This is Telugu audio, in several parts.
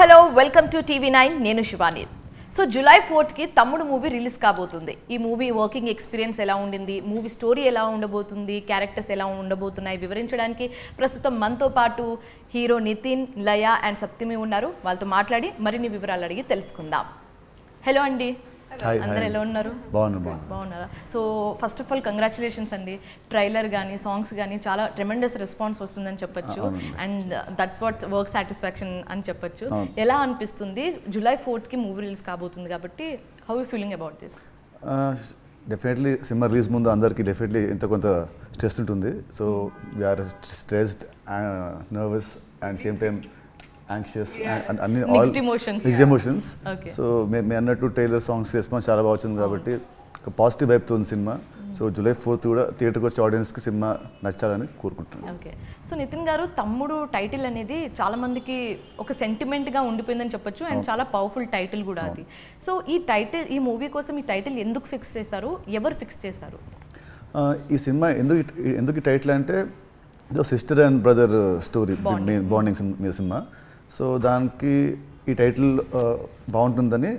హలో వెల్కమ్ టు TV9 నేను శివాని. సో జూలై 4th కి తమ్ముడు మూవీ రిలీజ్ కాబోతుంది. ఈ మూవీ వర్కింగ్ ఎక్స్పీరియన్స్ ఎలా ఉండింది, మూవీ స్టోరీ ఎలా ఉండబోతుంది, క్యారెక్టర్స్ ఎలా ఉండబోతున్నాయి వివరించడానికి ప్రస్తుతం మనతో పాటు హీరో నితిన్, లయ అండ్ సప్తమి ఉన్నారు. వాళ్ళతో మాట్లాడి మరిన్ని వివరాలు అడిగి తెలుసుకుందాం. హలో అండి, అందరూ ఎలా ఉన్నారు? బాగున్నారా? So first of all congratulations అండి. ట్రైలర్ కానీ సాంగ్స్ కానీ చాలా ట్రెమెండస్ రెస్పాన్స్ వస్తుందని చెప్పొచ్చు. And that's what work satisfaction అని చెప్పొచ్చు. ఎలా అనిపిస్తుంది? జూలై 4th కి మూవీ రిలీజ్ కాబోతుంది కాబట్టి how you feeling about this? Definitely సినిమా రిలీజ్ ముందు అందరికీ డెఫినెట్లీ ఇంత కొంత స్ట్రెస్ ఉంటుంది. So we are stressed, nervous and same time anxious and mixed emotions. సో మేము అన్నట్టు ట్రైలర్ సాంగ్స్ రెస్పాన్స్ చాలా బాగా వచ్చింది కాబట్టి ఒక పాజిటివ్ వైబ్తో ఉంది సినిమా. సో జూలై 4th కూడా థియేటర్కి వచ్చే ఆడియన్స్కి సినిమా నచ్చాలని కోరుకుంటున్నాను. ఓకే, సో నితిన్ గారు, తమ్ముడు టైటిల్ అనేది చాలా మందికి ఒక సెంటిమెంట్గా ఉండిపోయిందని చెప్పొచ్చు అండ్ చాలా పవర్ఫుల్ టైటిల్ కూడా అది. సో ఈ మూవీ కోసం ఈ టైటిల్ ఎందుకు ఫిక్స్ చేశారు, ఎవరు ఫిక్స్ చేశారు? ఈ సినిమా ఎందుకు ఈ టైటిల్ అంటే sister and brother story, bonding మీద సినిమా. సో దానికి ఈ టైటిల్ బాగుంటుందని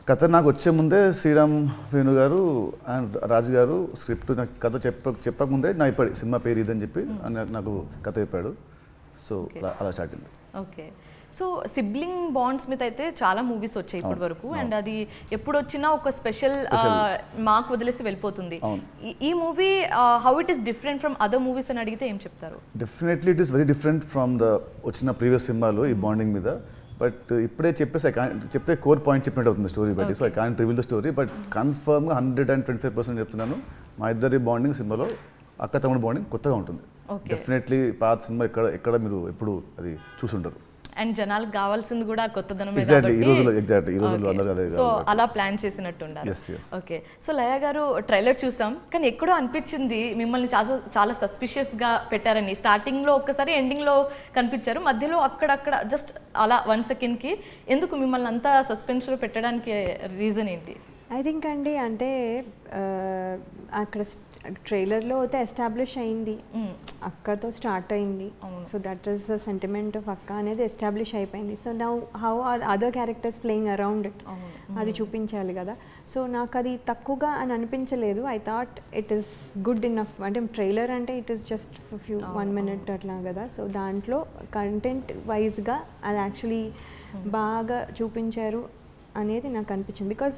కథ నాకు వచ్చే ముందే శ్రీరామ్ వేణు గారు అండ్ రాజు గారు స్క్రిప్ట్ నాకు కథ చెప్పకముందే నా ఇప్పుడు సినిమా పేరు ఇదని చెప్పి నాకు కథ చెప్పాడు. సో అలా స్టార్ట్ అయింది. ఓకే, సో సిబ్లింగ్ బాండ్స్ మీద అయితే చాలా మూవీస్ వచ్చాయి ఇప్పటి వరకు అండ్ అది ఎప్పుడు వచ్చినా ఒక స్పెషల్ మార్క్ వదిలేసి వెళ్ళిపోతుంది. ఈ movie how it is different from other movies అని అడిగితే ఏం చెప్తారు? Definitely it is very different from the వచ్చిన ప్రీవియస్ సినిమాలో ఈ బాండింగ్ మీద. బట్ ఇప్పుడే చెప్తే కోర్ పాయింట్ చెప్పినట్టు అవుతుంది స్టోరీ బట్టి. So I can't reveal the story, but కన్ఫర్మ్గా 125% చెప్తున్నాను, మా ఇద్దరి బాండింగ్ సినిమాలో అక్క తమ్ముడు బాండింగ్ కొత్తగా ఉంటుంది. డెఫినెట్లీ పాత సినిమా ఎక్కడ మీరు ఎప్పుడు అది చూసుంటారు. అండ్ జనాలకు కావాల్సింది కూడా కొత్తదనం. సో అలా ప్లాన్ చేసినట్టు ఉండాలి. ఓకే, సో లయ గారు ట్రైలర్ చూసాం కానీ ఎక్కడో అనిపించింది మిమ్మల్ని చాలా సస్పిషియస్ గా పెట్టారని. స్టార్టింగ్ లో ఒక్కసారి, ఎండింగ్ లో కనిపించారు, మధ్యలో అక్కడక్కడ జస్ట్ అలా 1 second కి ఎందుకు మిమ్మల్ని అంతా సస్పెన్స్ లో పెట్టడానికి రీజన్ ఏంటి? ఐ థింక్ అండి, అంటే అక్కడ ట్రైలర్లో అయితే ఎస్టాబ్లిష్ అయింది, అక్కతో స్టార్ట్ అయింది. So that is the sentiment of అక్క అనేది ఎస్టాబ్లిష్ అయిపోయింది. So now how are other characters playing around it, అది చూపించాలి కదా. సో నాకు అది తక్కువగా అని అనిపించలేదు. I thought it is good enough. అంటే ట్రైలర్ అంటే it is just few 1 minute అట్లా కదా. సో దాంట్లో కంటెంట్ వైజ్గా అది యాక్చువల్లీ బాగా చూపించారు అనేది నాకు అనిపించింది. బికాజ్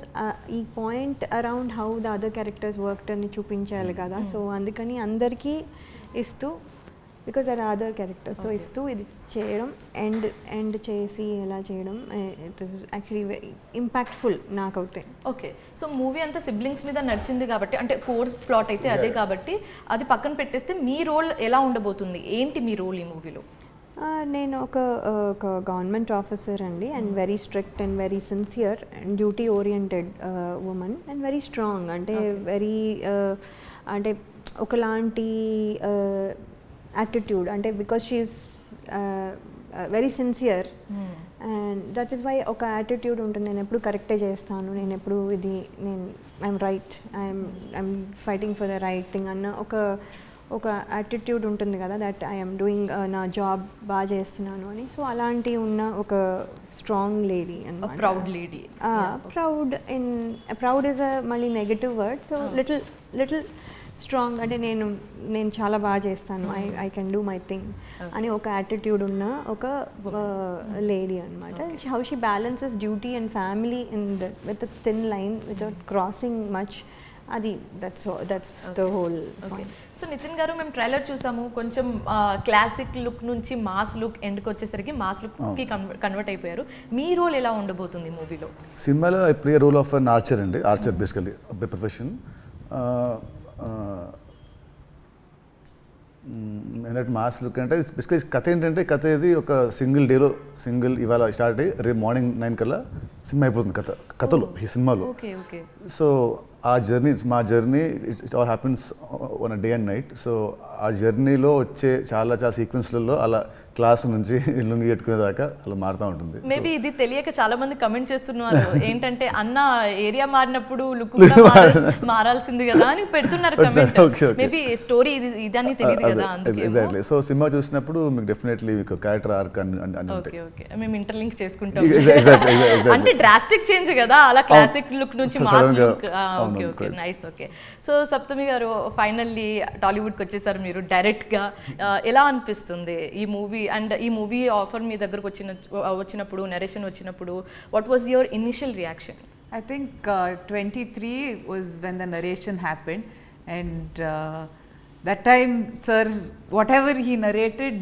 ఈ point around how the other characters work అని చూపించాలి కదా. సో అందుకని అందరికీ ఇస్తూ, because are other characters, so ఇస్తూ ఇది చేయడం, ఎండ్ చేసి ఎలా చేయడం, it is actually very impactful నాకైతే. ఓకే, సో మూవీ అంతా సిబ్లింగ్స్ మీద నడిచింది కాబట్టి, అంటే కోర్ ప్లాట్ అయితే అదే కాబట్టి అది పక్కన పెట్టేస్తే మీ రోల్ ఎలా ఉండబోతుంది? ఏంటి మీ రోల్ ఈ మూవీలో? నేను ఒక గవర్నమెంట్ ఆఫీసర్ అండి, and very strict and very sincere and duty oriented women and very strong. అంటే వెరీ అంటే ఒకలాంటి యాటిట్యూడ్, అంటే because she is very sincere and that is why ఒక యాటిట్యూడ్ ఉంటుంది. నేను ఎప్పుడు కరెక్టే చేస్తాను, నేను ఎప్పుడు I'm right, I'm fighting for the right thing అన్న ఒక యాటిట్యూడ్ ఉంటుంది కదా, దట్ ఐఎమ్ డూయింగ్ నా జాబ్ బాగా చేస్తున్నాను అని. సో అలాంటి ఉన్న ఒక స్ట్రాంగ్ లేడీ అన్నమాట. Proud lady. ప్రౌడ్ ఇస్ మళ్ళీ negative word. So little strong, అంటే నేను చాలా బాగా చేస్తాను, I can do my thing అని ఒక యాటిట్యూడ్ ఉన్న ఒక లేడీ అనమాట. How she balances duty and family with thin line without crossing much, అది that's the whole point. So Nitin గారు, మేము ట్రైలర్ చూసాము, కొంచెం క్లాసిక్ లుక్ నుంచి మాస్ లుక్ ఎండ్కి వచ్చేసరికి మాస్ లుక్కి కన్వర్ట్ అయిపోయారు. మీ రోల్ ఎలా ఉండబోతుంది మూవీలో? సినిమాలో I play role of an archer అండి. Archer basically by profession. ఏంటంటే మాస్ లుక్ అంటే బేసికలీ కథ ఏంటంటే, కథ ఇది ఒక సింగిల్ డేలో ఇవాళ స్టార్ట్ అయ్యి రేపు మార్నింగ్ 9 కల్లా సినిమా అయిపోతుంది కథలో, ఈ సినిమాలో. సో ఆ మా journey it all happens on a day and night. So ఆ జర్నీలో వచ్చే చాలా సీక్వెన్స్లలో అలా క్లాస్ నుంచి లుంగి కట్టుకునేదాకా అలా మారుతూ ఉంటుంది. మేబీ ఇది తెలియక చాలా మంది కమెంట్ చేస్తున్నారు ఏంటంటే అన్న ఏరియా మారినప్పుడు లుక్ మారాల్సింది కదా అని పెడుతున్నారు కమెంట్. మేబీ స్టోరీ ఇదని తెలియదు కదా అందుకే. ఎగ్జాక్ట్లీ. సో సినిమా చూసినప్పుడు మీకు డెఫినెట్లీ మీకు క్యారెక్టర్ ఆర్క్ అని ఓకే ఓకే మేము ఇంటర్లింక్ చేసుకుంటాం. అంటే డ్రాస్టిక్ చేంజ్ కదా అలా క్లాసిక్ లుక్ నుంచి mass look. Okay okay nice. Okay so Saptami గారు ఫైనల్లీ టాలీవుడ్కి వచ్చేసారు మీరు డైరెక్ట్గా. ఎలా అనిపిస్తుంది ఈ మూవీ అండ్ ఈ మూవీ ఆఫర్ మీ దగ్గరకు వచ్చినప్పుడు నరేషన్ వచ్చినప్పుడు what was your initial reaction? I think 23 was when the narration happened, and that time sir whatever he narrated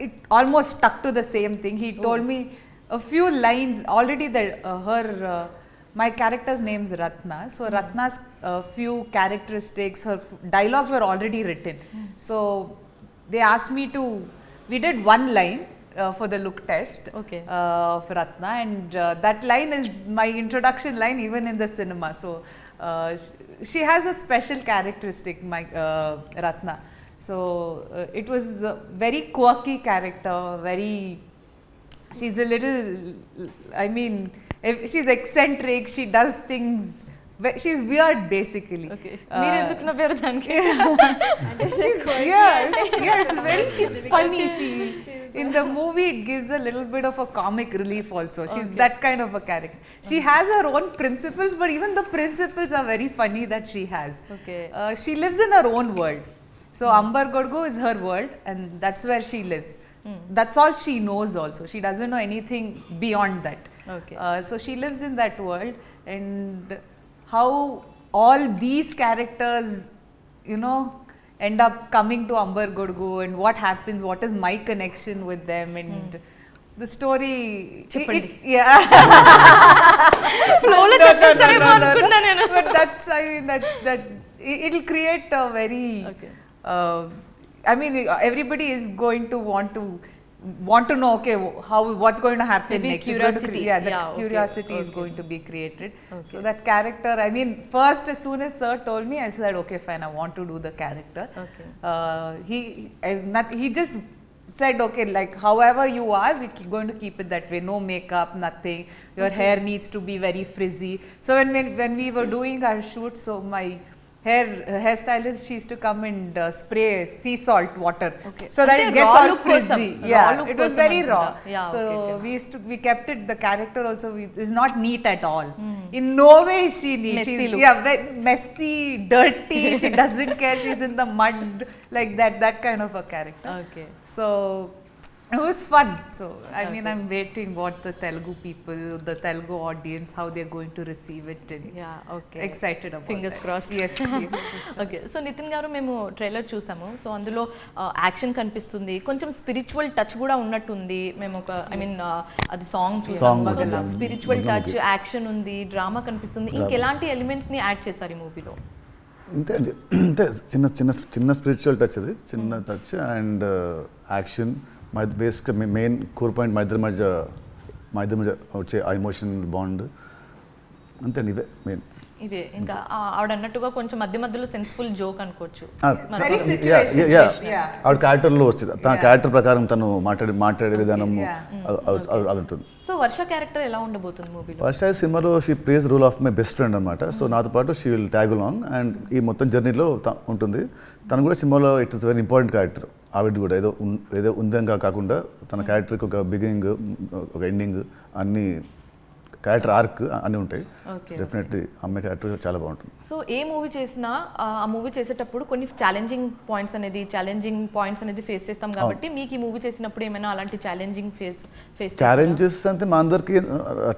it almost stuck to the same thing. He told me a few lines already that my character's name is Ratna, so Ratna's few characteristics, her dialogues were already written. So they asked me to, we did one line for the look test of Ratna, and that line is my introduction line even in the cinema. So she has a special characteristic, my Ratna. So it was a very quirky character, very, she's a little, I mean, she's eccentric, she does things, she's weird basically. Okay. మీరు ఎందుకు నవ్వారు దానికి? It's very, she's funny. She in the movie it gives a little bit of a comic relief also. She's that kind of a character. She has her own principles, but even the principles are very funny that she has. Okay. She lives in her own world. So Ambar Godgo is her world, and that's where she lives. That's all she knows also. She doesn't know anything beyond that. Okay. So she lives in that world, and how all these characters, you know, end up coming to Ambar Godgo, and what happens, what is my connection with them, and the story. But that's, I mean, that it'll create a very. Okay. I mean, everybody is going to want to know, okay, what's going to happen maybe next. Curiosity. Curiosity is going to be created. So that character, I mean, first as soon as sir told me, I said okay fine, I want to do the character. Okay. He just said okay, like however you are, we're going to keep it that way, no makeup, nothing, your hair needs to be very frizzy. So when we were doing our shoot, so my hairstylist, she used to come and spray sea salt water, so that it gets all frizzy. It was very raw. So we kept it, the character also is not neat at all. In no way is she neat. She's very messy, dirty. She doesn't care, she's in the mud, like that kind of a character. Okay. So it was fun. So I mean, I'm waiting what the Telugu people, the Telugu audience, how they're going to receive it, and excited about fingers that. crossed. Yes. Okay so Nitin గారు మేము ట్రైలర్ చూసాము. సో అందులో యాక్షన్ కనిపిస్తుంది, కొంచెం స్పిరిచువల్ టచ్ కూడా ఉన్నట్టుంది. మేము ఒక ఐ మీన్ అది సాంగ్ చూసాము, స్పిరిచువల్ టచ్, యాక్షన్ ఉంది, డ్రామా కనిపిస్తుంది. ఇంకెలాంటి ఎలిమెంట్స్ని యాడ్ చేశారు ఈ మూవీలో? అంతే అండి, అంతే చిన్న స్పిరిచువల్ టచ్, అది చిన్న టచ్ అండ్ యాక్షన్. బేసిక్గా మెయిన్ కోర్ పాయింట్ మా ఇద్దరి మధ్య వచ్చే ఆ ఎమోషనల్ బాండ్, అంతే అండి, ఇవే మెయిన్. ఇవే ఇంకా ఆవిడ అన్నట్టుగా కొంచెం మధ్యలో సెన్స్ఫుల్ జోక్ అనుకోవచ్చు. ఆవిడ క్యారెక్టర్లో వచ్చింది, తన క్యారెక్టర్ ప్రకారం తను మాట్లాడే విధానం అది ఉంటుంది. సో వర్ష క్యారెక్టర్ ఎలా ఉండబోతుంది మూవీలో? వర్ష సినిమాలో she plays role of my best friend అనమాట. సో నాతో పాటు she will tag along and ఈ మొత్తం జర్నీలో ఉంటుంది. తను కూడా సినిమాలో it is very important character. ఆవిడ కూడా ఏదో ఉందంగా కాకుండా తన క్యారెక్టర్కి ఒక బిగినింగ్, ఒక ఎండింగ్, అన్ని క్యారెక్టర్ ఆర్క్ అన్నీ ఉంటాయి. డెఫినెట్లీ అమ్మాయి క్యారెక్టర్ చాలా బాగుంటుంది. సో ఏ మూవీ చేసినా ఆ మూవీ చేసేటప్పుడు కొన్ని ఛాలెంజింగ్ పాయింట్స్ అనేది ఫేస్ చేస్తాం కాబట్టి మీకు ఈ మూవీ చేసినప్పుడు ఏమైనా అలాంటి ఛాలెంజింగ్ ఫేస్ ఛాలెంజెస్ అంటే మా అందరికి,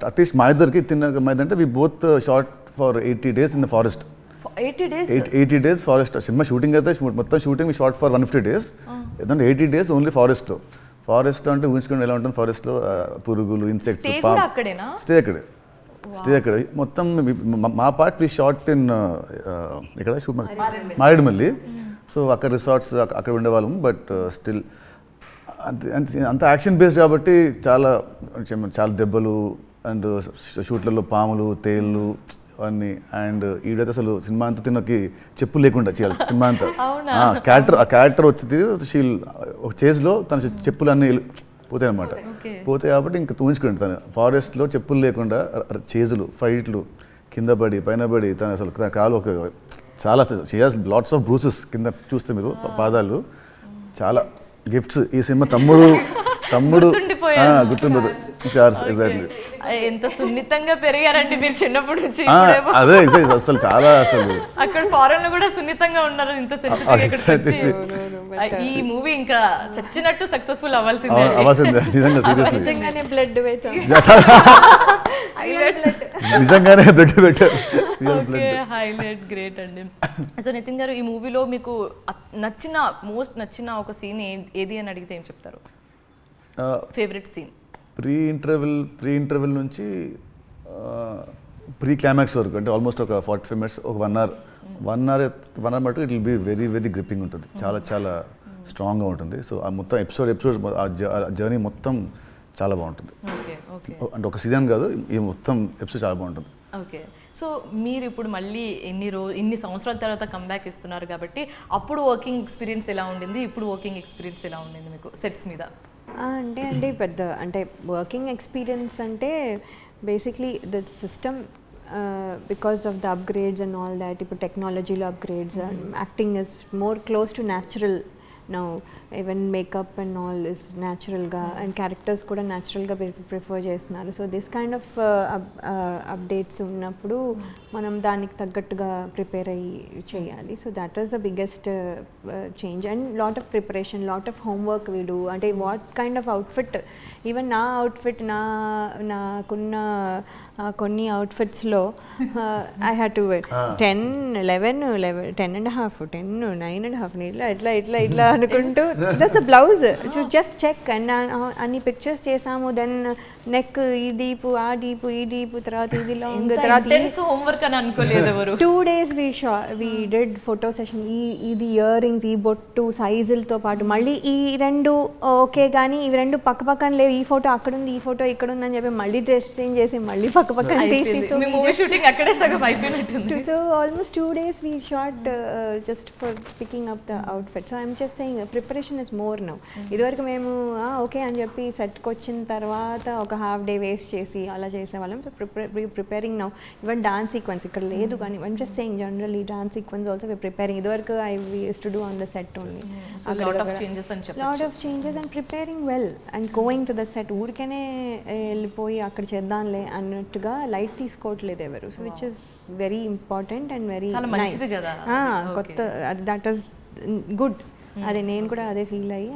అట్లీస్ట్ మా ఇద్దరికి తిన్నదంటే we both shot for 80 days in the forest. 80 days forest సినిమా షూటింగ్ అయితే మొత్తం షూటింగ్ షార్ట్ ఫర్ 150 days. ఏదంటే 80 days ఓన్లీ ఫారెస్ట్లో అంటే ఊహించుకుని ఎలా ఉంటుంది ఫారెస్ట్లో, పురుగులు, ఇన్సెక్ట్స్, స్టే అక్కడే మొత్తం. మా పార్ట్ వి షార్ట్ ఇన్ ఇక్కడ మారేడుమల్లి. సో అక్కడ రిసార్ట్స్ అక్కడ ఉండేవాళ్ళం. బట్ స్టిల్ అంత యాక్షన్ బేస్డ్ కాబట్టి చాలా దెబ్బలు అండ్ షూట్లలో పాములు, తేళ్ళు, అవన్నీ. అండ్ ఈడైతే అసలు సినిమా అంతా తిన్నకి చెప్పులు లేకుండా చేయాలి సినిమా అంతా. అవునా? ఆ క్యారెక్టర్ వచ్చింది షీల్ ఒక చేజ్లో తన చెప్పులు అన్నీ పోతాయి అనమాట. పోతాయి కాబట్టి ఇంకా తూంచుకుంటుంది తను ఫారెస్ట్లో చెప్పులు లేకుండా చేజులు ఫైట్లు కింద పడి పైన పడి తను అసలు తన కాలు ఒక చాలా షియాస్ లాట్స్ ఆఫ్ బ్రూసెస్ కింద చూస్తే మీరు పాదాలు చాలా గిఫ్ట్స్. ఈ సినిమా తమ్ముడు గుర్తుండదు ఎగ్జాక్ట్లీ. ఎంత సున్నితంగా పెరిగారండి మీరు చిన్నప్పటి నుంచి. అదే ఎగ్జాక్ట్ అసలు చాలా అసలు అక్కడ ఫారెన్ లో కూడా సున్నితంగా ఉన్నారు, ఇంత ఈ మూవీ ఇంకా చచ్చినట్టు సక్సెస్ఫుల్ అవ్వాల్సిందే నిజంగా సీరియస్లీ నిజంగానే బ్లడ్ పెట్టారు. హైలైట్ గ్రేట్ అండి. సో నితిన్ గారు, ఈ మూవీలో మీకు మోస్ట్ నచ్చిన ఒక సీన్ ఏది అని అడిగితే ఏం చెప్తారు? Favourite scene? ప్రీ ఇంటర్వెల్ నుంచి ప్రీ క్లైమాక్స్ వరకు, అంటే ఆల్మోస్ట్ ఒక 45 minutes, ఒక 1 hour మటు it will be very very gripping ఉంటుంది. చాలా చాలా స్ట్రాంగ్గా ఉంటుంది. సో ఆ మొత్తం ఎపిసోడ్ ఆ జర్నీ మొత్తం చాలా బాగుంటుంది. అంటే ఒక సీజన్ కాదు, ఈ మొత్తం ఎపిసోడ్ చాలా బాగుంటుంది. ఓకే. సో మీరు ఇప్పుడు మళ్ళీ ఇన్ని సంవత్సరాల తర్వాత కంబ్యాక్ ఇస్తున్నారు కాబట్టి అప్పుడు వర్కింగ్ ఎక్స్పీరియన్స్ ఎలా ఉండింది, ఇప్పుడు వర్కింగ్ ఎక్స్పీరియన్స్ ఎలా ఉండింది మీకు సెట్స్ మీద? అంటే పెద్ద అంటే వర్కింగ్ ఎక్స్పీరియన్స్ అంటే basically the system because of the upgrades and all that. ఇప్పుడు టెక్నాలజీలో upgrades, acting is more close to natural now. Even makeup and all is న్యాచురల్గా, అండ్ క్యారెక్టర్స్ కూడా న్యాచురల్గా ప్రిఫర్ చేస్తున్నారు. So this kind of updates ఉన్నప్పుడు మనం దానికి తగ్గట్టుగా ప్రిపేర్ అయ్యి చేయాలి. So that is the biggest change. And lot of preparation, lot of homework we do. అంటే what kind of outfit, even నా అవుట్ఫిట్ నాకున్న కొన్ని అవుట్ఫిట్స్లో ఐ హ్యాడ్ టు 10, 11, 10.5, 10, 9.5 ఇట్లా అనుకుంటూ that's a blouse. So just check and అన్ని పిక్చర్స్ చేసాము. దెన్ నెక్ ఈ డీపు ఆ డీపు ఈ డీపు తర్వాత ఇది లాంగ్ తర్వాత హోంవర్క్ అని అనుకోలేదు ఎవరు. 2 days we did photo session. ఇది ఇయర్ రింగ్స్, ఈ బొట్టు సైజులతో పాటు మళ్ళీ ఈ 2 ఓకే కానీ ఇవి 2 పక్క పక్కన లేవు, ఈ ఫోటో అక్కడ ఉంది ఈ ఫోటో ఇక్కడ ఉంది అని చెప్పి మళ్ళీ డ్రెస్ చేంజ్ చేసి మళ్ళీ పక్క పక్కన తీసి. So almost 2 days we shot just for picking up the outfit. So I'm just saying preparation is more now. ఇదివరకు మేము ఓకే అని చెప్పి సెట్కి వచ్చిన తర్వాత ఒక హాఫ్ డే వేస్ట్ చేసి అలా చేసేవాళ్ళం. So preparing now. Even dance sequence ఇక్కడ లేదు కానీ I'm just saying generally dance sequence also we're preparing. ఇదివరకు we used to do on the set only. lot of changes and lot of changes and preparing well and going to the set. ఊరికనే వెళ్ళిపోయి అక్కడ చేద్దాంలే అన్నట్టుగా లైట్ తీసుకోవట్లేదు ఎవరు. So which is very important and very nice. కొత్త దట్ ఈస్ గుడ్. అదే నేను కూడా అదే ఫీల్ అయ్యి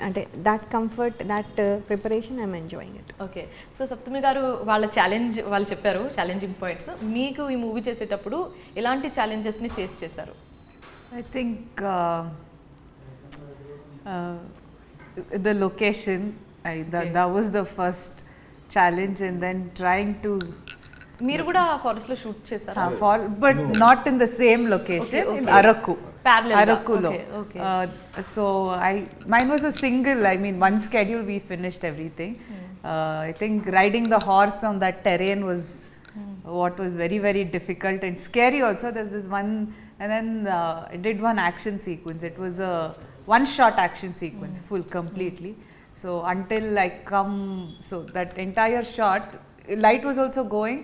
అంటే that comfort that preparation I'm enjoying it. Okay. So Saptami గారు వాళ్ళు చెప్పారు ఛాలెంజింగ్ పాయింట్స్. మీకు ఈ మూవీ చేసేటప్పుడు ఎలాంటి ఛాలెంజెస్ని ఫేస్ చేశారు? I think the location, that was the first challenge, and then trying to మీరు కూడా ఫారెస్ట్ లో షూట్ చేశారా? But not in the same location. In Araku. Parallel. Arakulo. Okay. So mine was a single. I mean, one schedule we finished everything. I think riding the horse on that terrain was what was very very difficult and scary also. There's this one, and then I did one action sequence. It was a one-shot action sequence, full completely. So until I come, so that entire shot, light was also going.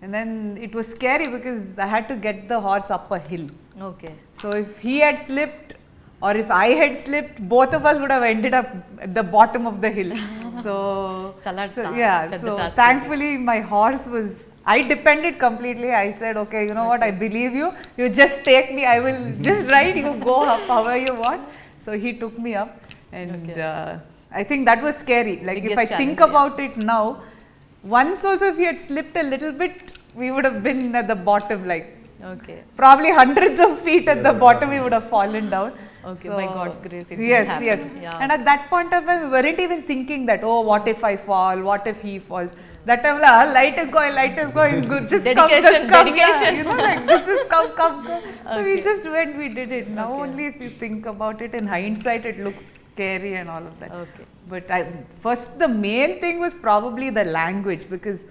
And then it was scary because I had to get the horse up a hill. Okay. So if he had slipped or if I had slipped, both of us would have ended up at the bottom of the hill. So thankfully my horse was, I depended completely. I said, okay, you know what, I believe you. You just take me. I will just ride. You go up however you want. So he took me up, and I think that was scary. Like biggest if I think about it now, once also if he had slipped a little bit, we would have been at the bottom, like probably hundreds of feet at the bottom we would have fallen down. Okay, so, by God's grace it yes. Yeah. And at that point of time we weren't even thinking that, oh, what if I fall, what if he falls. That time light is going good, just dedication. come, yeah, you know, like this is come. So we just went, we did it. Now only if you think about it in hindsight it looks scary and all of that. But first the main thing was probably the language, because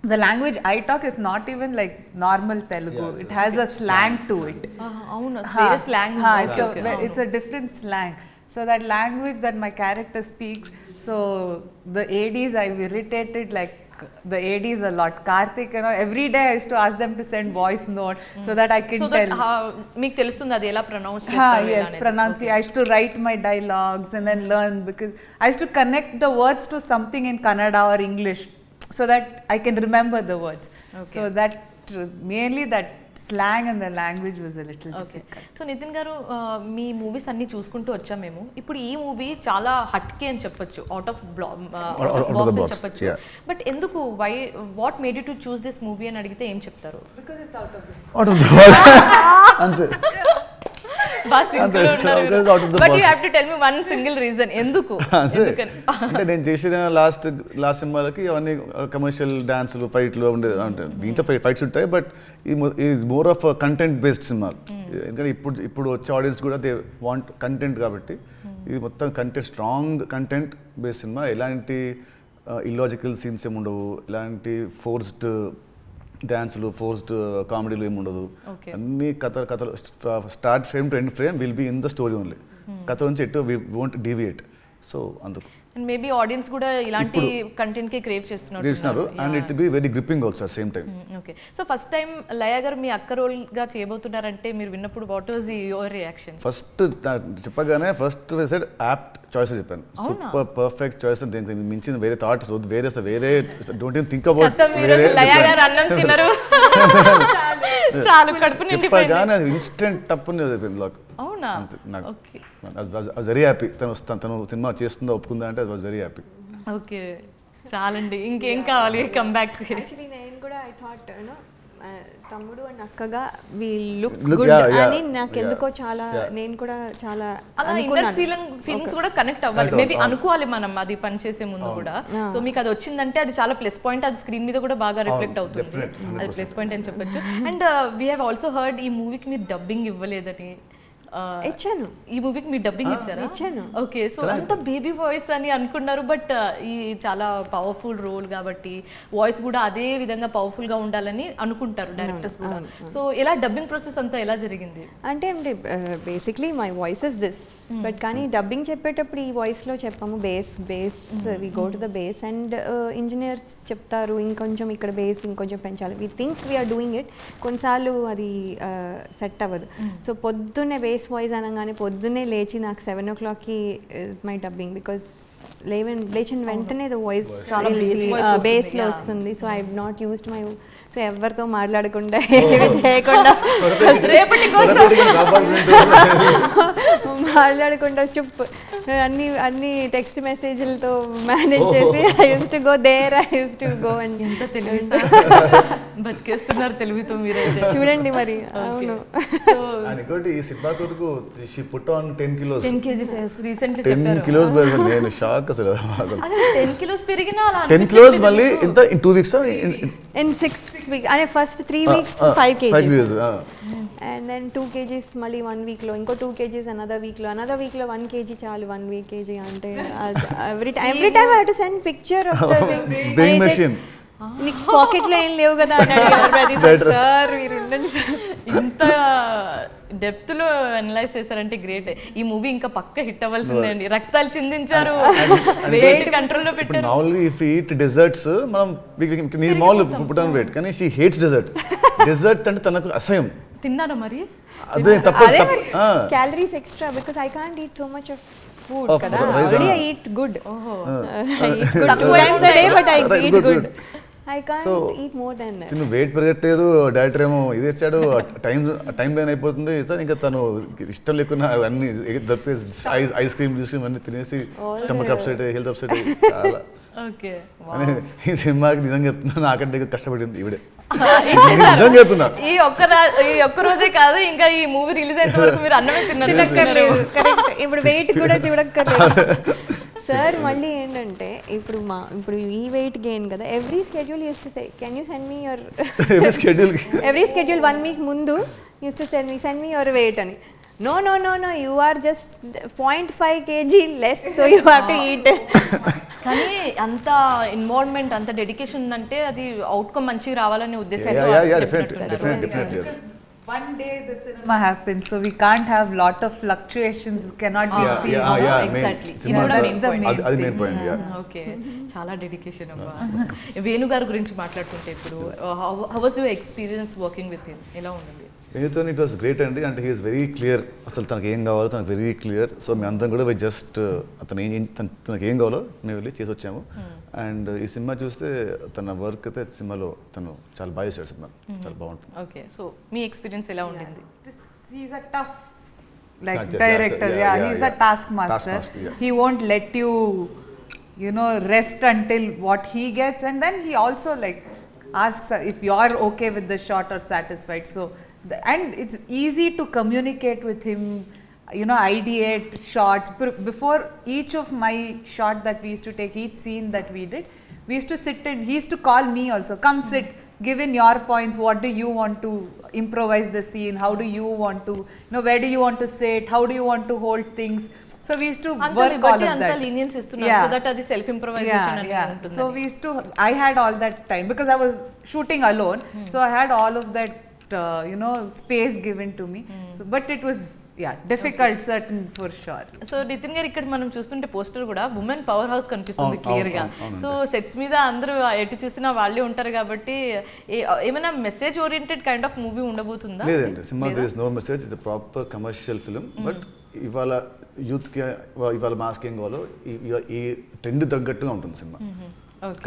the language I talk is not even like normal Telugu. It has a slang to it. అవును వేరే slang It's a different slang. So that language that my character speaks, so the ADs I've irritated like the ADs a lot. Karthik, you know, every day I used to ask them to send voice note so that I can tell. మీకు తెలుస్తుంది అది ఎలా pronounce Yes, pronunciation. I used to write my dialogues and then learn, because I used to connect the words to something in Kannada or English so that I can remember the words. So that mainly that slang and the language was a little difficult. So Nitin గారు మీ మూవీస్ అన్ని చూసుకుంటూ వచ్చాం మేము. ఇప్పుడు ఈ మూవీ చాలా హట్కే అని చెప్పొచ్చు, అవుట్ ఆఫ్ బాక్స్ అని చెప్పొచ్చు. బట్ ఎందుకు what made you to choose this movie అని అడిగితే ఏం చెప్తారు? Because it's out of the అంతే but you have to tell me one single reason ఎందుకు. అంటే నేను చేసిన లాస్ట్ సినిమాలకి అవన్నీ కమర్షియల్ డాన్సులు ఫైట్లు ఉండేది. అంటే దీంట్లో ఫైట్స్ ఉంటాయి, బట్ ఇది more of content based cinema. ఎందుకంటే ఇప్పుడు వచ్చే ఆడియన్స్ కూడా దే వాంట్ కంటెంట్, కాబట్టి ఇది మొత్తం content, strong content based cinema. ఎలాంటి ఇల్లాజికల్ సీన్స్ ఏమి ఉండవు, ఎలాంటి ఫోర్స్డ్ డాన్సులు, ఫోర్స్డ్ కామెడీలు ఏమి ఉండదు. అన్ని కథలు start frame to end frame will be in the story only. కథ నుంచి ఎటు వి వోంట్ డీవియేట్. సో అందుకు అండ్ మేబీ ఆడియన్స్ కూడా ఇలాంటి కంటెంట్ కి క్రేవ్ చేస్తున్నారు, and it be very gripping also at same time. Okay, so first time Laya గారు మీ అక్క రోల్ గా చేయబోతున్నారంటే మీరు విన్నప్పుడు what was your reaction? First చెప్పగానే ఫస్ట్ సెడ్ యాప్ట్ చాయిస్ చెప్పాను. Super perfect choice. దీనికి మించిన వేరే థాట్ వేరే డోంట్ ఈవెన్ థింక్ అబౌట్ లయ గారు అన్నం తినరు చాలు కడుపు నిండిపోయింది. చెప్పగానే అది ఇన్స్టెంట్ తప్పుని చెప్పింది నాకు. అవునా? Very happy. తను సినిమా చేస్తుందో ఒప్పుకుందా అంటే I was very happy. Okay, చాలండి, ఇంకేం కావాలి కమ్ బ్యాక్. యాక్చువల్లీ నేను కూడా ఐ థాట్ తమ్ముడు అండ్ అక్కగా వి లుక్ గుడ్ అని నాకు ఎందుకో చాలా, నేను కూడా చాలా అలా ఇన్నర్ ఫీలింగ్స్ కూడా కనెక్ట్ అవ్వాలి, మేబీ అనుకోవాలి మనం అది పని చేసే ముందు కూడా. సో మీకు అది వచ్చిందంటే అది చాలా ప్లస్ పాయింట్, అది స్క్రీన్ మీద కూడా బాగా రిఫ్లెక్ట్ అవుతుంది, అది ప్లస్ పాయింట్ అని చెప్పొచ్చు. And we have also heard ఈ మూవీకి మీరు డబ్బింగ్ ఇవ్వలేదని. ఇచ్చాను, ఈ మూవీకి మీరు డబ్బింగ్ ఇచ్చారా? ఇచ్చాను. ఓకే, సో అంత బేబీ వాయిస్ అని అనుకున్నారు, బట్ ఈ చాలా పవర్ఫుల్ రోల్ కాబట్టి వాయిస్ కూడా అదే విధంగా పవర్ఫుల్ గా ఉండాలని అనుకుంటారు డైరెక్టర్స్ కూడా. సో ఎలా డబ్బింగ్ ప్రాసెస్ అంతా ఎలా జరిగింది? అంటే basically my voice is this, but కానీ డబ్బింగ్ చెప్పేటప్పుడు ఈ వాయిస్లో చెప్పాము base we go to the base, and engineers చెప్తారు ఇంకొంచెం ఇక్కడ బేస్ ఇంకొంచెం పెంచాలి. We think we are doing it, కొన్నిసార్లు అది సెట్ అవ్వదు. సో పొద్దున్నే బేస్ వాయిస్ అనగానే పొద్దున్నే లేచి నాకు 7 o'clock మై డబ్బింగ్, బికాస్ లేచిన వెంటనే ద వాయిస్ బేస్లో వస్తుంది. So I have not used my, so ఎవరితో మాట్లాడకుండా ఏమి చేయకుండా మాట్లాడకుండా చుప్ అన్ని టెక్స్ట్ మెసేజ్లతో మేనేజ్ చేసి I use to go there, I use to go. And ఎంత తెలివి బతికేస్తున్నారు తెలుగుతో మీరైతే, చూడండి మరి. అవును, ఈ సినిమా కొరకు she put on 10 kilos. 10 kgs recently 10 kilos నేను షాక్ అసలు. 10 kilos పెరిగినా అలా 10 kilos మళ్ళీ ఇంత ఇన్ 2 weeks ఇన్ 6 weeks, అంటే first 3 weeks 5 kgs, and then 2 kgs మళ్ళీ 1 week లో, ఇంకో 2 kgs another week లో 1 kg చాలు, 1 week kg అంటే every time I have to send picture of the thing. weighing machine నీకు పాకెట్ లో ఏం లేవు కదా అని అడిగారు ప్రతిసారి. సార్ మీరు ఉండండి సార్. ఇంత డెప్త్ లో అనలైజ్ చేశారంటే గ్రేట్. ఈ మూవీ ఇంకా పక్క హిట్ అవ్వాల్సిందే అండి. రక్తాలు చిందించారు, వెయిట్ కంట్రోల్ లో పెట్టారు. మామూలుగా ఇఫ్ ఈట్ డెజర్ట్స్ మనం నీ మామూలు పుట్ ఆన్ వెయిట్, కానీ షీ హేట్స్ డెజర్ట్ అంటే తనకు అసహ్యం. తిన్నారా మరి? అదే తప్పు. Calories extra because I can't eat so much of food కదా. Already I eat good, I eat good 2 times a day, but I eat good. I can't eat more than that. తిను వెయిట్ పెరగట్లేదు, డైరెక్టర్ ఏమో ఇది ఇచ్చాడు, టైం లైన్ అయిపోతుంది సార్, ఇంకా తను ఇష్టం లేకుండా అన్ని దొరికితే ఐస్ క్రీమ్ అన్ని తినేసి స్టమక్ అప్సెట్, హెల్త్ అప్సెట్ చాలా. ఓకే, ఈ సినిమాకి నిజంగా చెప్తున్నా నాకంటే కష్టపడింది ఈవిడే. నిజంగా చెప్తున్నా, ఈ ఒక్క రోజే కాదు, ఇంకా ఈ మూవీ రిలీజ్ అయిన వరకు మీరు అన్నమే తినక్కర్లేదు. కరెక్ట్, ఇప్పుడు వెయిట్ కూడా చూడక్కర్లేదు సార్. మళ్ళీ ఏంటంటే ఇప్పుడు ఈ వెయిట్ గెయిన్ కదా, every schedule use to say can you send me your every schedule 1 week ముందు use to send me your weight అని. no, you are just 0.5 kg less, so you have to eat. కానీ అంత ఇన్వాల్వ్మెంట్ అంత డెడికేషన్ ఉందంటే అది అవుట్కమ్ మంచిగా రావాలనే ఉద్దేశంతో definitely. Because one day the cinema happens, so we can't have lot of flucturations, cannot be seen. exactly. అది మెయిన్ పాయింట్. ఓకే, చాలా డెడికేషన్ అమ్మా. వేణు గారి గురించి మాట్లాడుకుంటే ఇప్పుడు how was your experience working with him, ఎలా ఉండింది? వేణుతో ఇట్ వాస్ గ్రేట్ అండి. అంటే హీఈస్ వెరీ క్లియర్, అసలు తనకి ఏం కావాలో తనకు వెరీ క్లియర్. సో మేము అందరం కూడా జస్ట్ తనకి ఏం కావాలో మేము వెళ్ళి చేసి వచ్చాము. అండ్ ఈ సినిమా చూస్తే తన వర్క్ అయితే సినిమాలో తను చాలా బాగా చేశాడు. సినిమా చాలా బాగుంటుంది. ఓకే, సో మీ ఎక్స్పీరియన్స్ ఎలా ఉండింది? He's a tough director. He's a taskmaster. He won't let you know, rest until what he gets, and then he also like asks if you are okay with the shot or satisfied. So and it's easy to communicate with him, you know, ideate shots. Before each of my shot that we used to take, each scene that we did, we used to sit and he used to call me also, come sit, give in your points, what do you want to improvise the scene, how do you want to, you know, where do you want to sit, how do you want to hold things. So we used to work all of that. Lenience istunnadu, so that adi self improvisation ani untundi. So we used to, I had all that time because I was shooting alone, so I had all of that you know, space given to me. So but it was difficult, certain for sure. So Nitin గారు ఇక్కడ మనం చూస్తుంటే పోస్టర్ కూడా ఉమెన్ పవర్ హౌస్ కనిపిస్తుంది క్లియర్ గా. సో సెట్స్ మీద అందరూ ఎటు చూసినా వాళ్ళే ఉంటారు కాబట్టి ఏమైనా message oriented kind of movie ఉండబోతుందా? లేదండి, సినిమా there is no message. It's proper commercial film. But ఇవాళ యూత్కి ఇవాళ మాస్కి ఏం కావాలో ఈ ట్రెండ్ తగ్గట్టుగా ఉంటుంది cinema.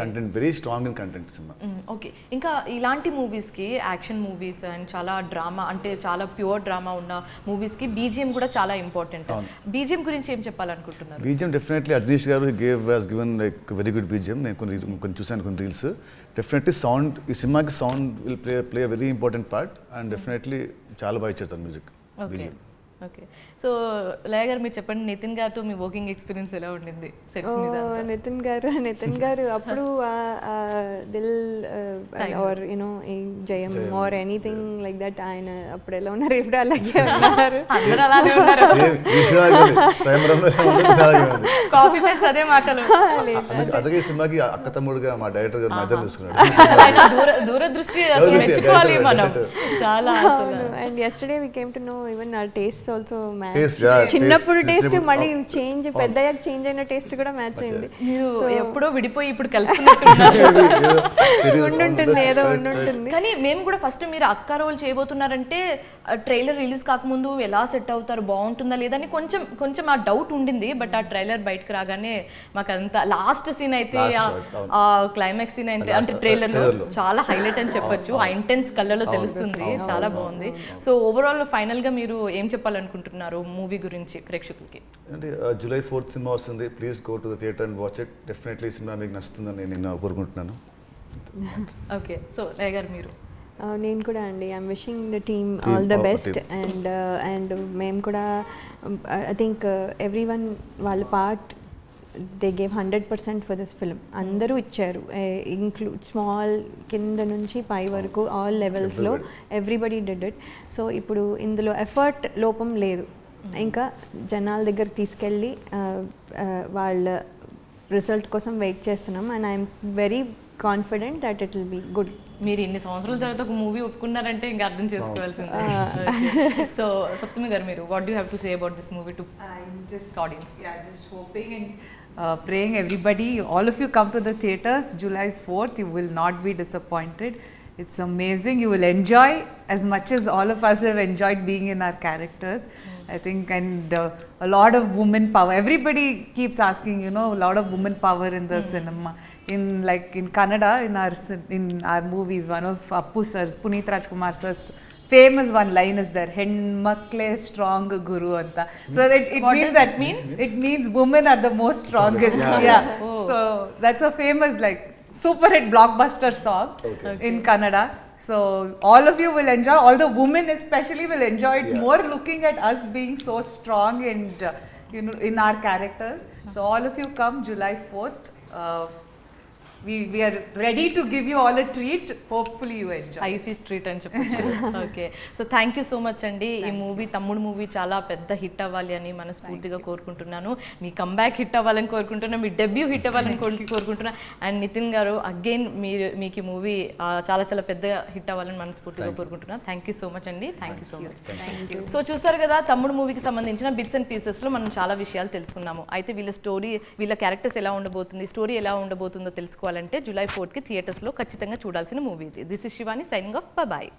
Content very strong in content cinema. Okay, ఇంకా ఇలాంటి మూవీస్కి యాక్షన్ మూవీస్ అండ్ చాలా డ్రామా, అంటే చాలా ప్యూర్ డ్రామా ఉన్న మూవీస్కి బీజిఎం కూడా చాలా ఇంపార్టెంట్. బీజిఎం గురించి ఏం చెప్పాలనుకుంటున్నారు? బీజిఎం డెఫినెట్లీ అజనీష్ గారు has given like very good BGM. నేను కొన్ని చూసాను, కొన్ని రీల్స్. డెఫినెట్లీ సౌండ్, ఈ సినిమాకి sound will play very important part. And definitely చాలా బాగా ఇచ్చారు మ్యూజిక్. ఓకే, సో లయ గారు మీరు చెప్పండి, నితిన్ గారితో మీ వర్కింగ్ ఎక్స్పీరియన్స్ ఎలా ఉండింది సెట్స్ మీద? నితిన్ గారు అప్పుడు దిల్ ఆర్ యునో జయం ఆర్ ఎనీథింగ్ లైక్ దట్, ఆయన అప్పుడు ఎలా ఉన్నారు, ఇప్పుడు అలాగే ఉన్నారు. అందరూ అలానే ఉన్నారు. కాపీ పేస్ట్ అదే మాటలు. అదే సినిమాకి అక్క తమ్ముడుగా మా డైరెక్టర్ గారు మధ్య తీసుకున్నాడు. దూరదృష్టి అసలు మెచ్చుకోవాలి మనం చాలా. And yesterday we came to know even our tastes also match. చిన్నప్పుడు టేస్ట్ మళ్ళీ చేంజ్, పెద్దయ్యాక చేంజ్ అయిన టేస్ట్ కూడా మ్యాచ్ అయింది. ఎప్పుడో విడిపోయి ఇప్పుడు కలుసుకున్నట్టు ఉండుంటుంది, ఏదో ఉండుంటుంది. కానీ మేము కూడా ఫస్ట్ మీరు అక్క రోల్ చేయబోతున్నారంటే ట్రైలర్ రిలీజ్ కాకముందు ఎలా సెట్ అవుతారు, బాగుంటుందా లేదని కొంచెం ఆ డౌట్ ఉండింది. బట్ ఆ ట్రైలర్ బయటకు రాగానే మాకు అంతా లాస్ట్ సీన్ అయితే, ఆ క్లైమాక్స్ సీన్ అయితే, అంటే ట్రైలర్ లో చాలా హైలైట్ అని చెప్పొచ్చు. ఆ ఇంటెన్స్ కళ్ళలో తెలుస్తుంది, చాలా బాగుంది. సో ఓవరాల్ ఫైనల్ గా మీరు ఏం చెప్పాలనుకుంటున్నారు మూవీ గురించి ప్రేక్షకులకి? అంటే July 4th సినిమా వస్తుంది. Please go to the theatre and watch it. Definitely cinema మీకు నచ్చుతుందని నేను కోరుకుంటున్నాను. ఓకే, సో లయ గారు మీరు? నేను కూడా అండి, I'm wishing the team all the best. And మేము కూడా ఐ థింక్ ఎవ్రీ వన్ వాళ్ళ part they gave 100% for this film. అందరూ ఇచ్చారు, ఇంక్లూడ్ స్మాల్ కింద నుంచి పై వరకు ఆల్ లెవెల్స్లో ఎవ్రీబడి డిడ్ ఇట్. సో ఇప్పుడు ఇందులో ఎఫర్ట్ లోపం లేదు, ఇంకా జనాల దగ్గర తీసుకెళ్ళి వాళ్ళ రిజల్ట్ కోసం వెయిట్ చేస్తున్నాం. And I'm very confident that it will be good. మీరు ఇన్ని సంవత్సరాల తర్వాత ఒక మూవీ ఒప్పుకున్నారంటే ఇంకా అర్థం చేసుకోవాల్సిందే. సో సప్తమి గారు, మీరు what do have to say about this movie to audience? Just hoping and praying everybody, all of you come to the theatres July 4th. You will not be disappointed. It's amazing. You will enjoy as much as all of us have enjoyed being in our characters. I think, and a lot of women power. Everybody keeps asking, you know, a lot of women power in the cinema. In Kannada, in our movies, one of Appu sir's, Puneeth Rajkumar sir's famous one line is there, Henmakle strong guru anta. So what does that mean? It means women are the most strongest. Yeah. Oh. So that's a famous super hit blockbuster song in Kannada. So all of you will enjoy, all the women especially will enjoy it more, looking at us being so strong and you know, in our characters. So all of you come July 4th. we are ready to give you all a treat. Hopefully you enjoy. High fee street అని చెప్పొచ్చు. Okay, so thank you so much అండి. ఈ మూవీ తమ్ముడు మూవీ చాలా పెద్ద హిట్ అవ్వాలి అని మనస్ఫూర్తిగా కోరుకుంటున్నాను. మీ కంబ్యాక్ హిట్ అవ్వాలని కోరుకుంటున్నాను, మీ డెబ్యూ హిట్ అవ్వాలని కోరుకుంటున్నాను. అండ్ నితిన్ గారు అగైన్ మీకు ఈ మూవీ చాలా చాలా పెద్ద హిట్ అవ్వాలని మనస్ఫూర్తిగా కోరుకుంటున్నాను. థ్యాంక్ యూ సో మచ్ అండి. Thank you so much. So చూసారు కదా, తమ్ముడు మూవీకి సంబంధించిన బిట్స్ అండ్ పీసెస్లో మనం చాలా విషయాలు తెలుసుకున్నాము. అయితే వీళ్ళ క్యారెక్టర్స్ ఎలా ఉండబోతుంది, స్టోరీ ఎలా ఉండబోతుందో తెలుసుకోవాలంటే July 4th థియేటర్స్లో ఖచ్చితంగా చూడాల్సిన మూవీ ఇది. This is Shivani signing off. Bye.